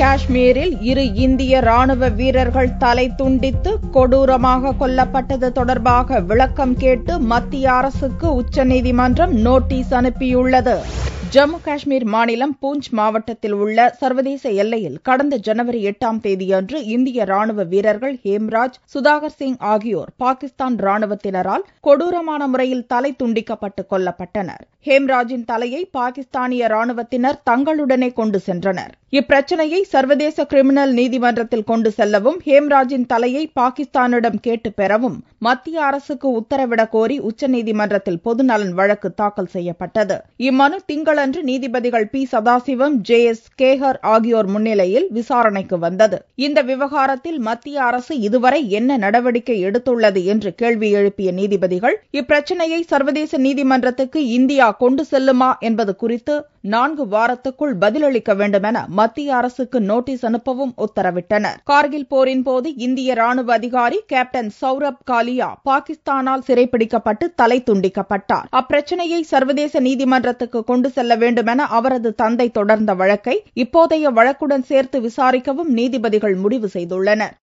காஷ்மீரில் 2 இந்திய ராணுவ வீரர்கள் தலை துண்டித்து கொடூரமாக கொல்லப்பட்டது தொடர்பாக விளக்கம் கேட்டு மத்திய அரசுக்கு உச்சநீதிமன்றம் நோட்டீஸ் அனுப்பியுள்ளது. ஜம்மு காஷ்மீர் மாநிலம் பூஞ்ச் மாவட்டத்தில் உள்ள சர்வதேச எல்லையில் கடந்த ஜனவரி 8ஆம் தேதியன்று இந்திய ராணுவ வீரர்கள் ஹேம்ராஜ், சுதாகர் சிங் ஆகியோர் பாகிஸ்தான் ராணுவத்தினரால் கொடூரமான முறையில் தலை துண்டிக்கப்பட்டு கொல்லப்பட்டனர். ஹேம்ராஜின் தலையை பாகிஸ்தானிய ராணுவத்தினர் தங்களுடனே கொண்டு சென்றனர். இப்பிரச்சினையை சர்வதேச கிரிமினல் நீதிமன்றத்தில் கொண்டு செல்லவும், ஹேம்ராஜின் தலையை பாகிஸ்தானிடம் கேட்டு பெறவும் மத்திய அரசுக்கு உத்தரவிடக் கோரி உச்சநீதிமன்றத்தில் பொதுநலன் வழக்கு தாக்கல் செய்யப்பட்டது. இம்மனு திங்களன்று நீதிபதிகள் பி. சதாசிவம், ஜே.எஸ். கேஹர் ஆகியோர் முன்னிலையில் விசாரணைக்கு வந்தது. இந்த விவகாரத்தில் மத்திய அரசு இதுவரை என்ன நடவடிக்கை எடுத்துள்ளது என்று கேள்வி எழுப்பிய நீதிபதிகள், இப்பிரச்சினையை சர்வதேச நீதிமன்றத்துக்கு இந்தியா கொண்டு செல்லுமா என்பது குறித்து 4 வாரத்துக்குள் பதிலளிக்க வேண்டுமென மத்திய அரசுக்கு நோட்டீஸ் அனுப்பவும் உத்தரவிட்டனர். கார்கில் போரின் போது இந்திய ராணுவ அதிகாரி கேப்டன் சௌரப் காலியா பாகிஸ்தானால் சிறைப்பிடிக்கப்பட்டு தலை துண்டிக்கப்பட்டார். அப்பிரச்சினையை சர்வதேச நீதிமன்றத்துக்கு கொண்டு செல்ல வேண்டுமென அவரது தந்தை தொடர்ந்த வழக்கை இப்போதைய வழக்குடன் சேர்த்து விசாரிக்கவும் நீதிபதிகள் முடிவு செய்துள்ளனர்.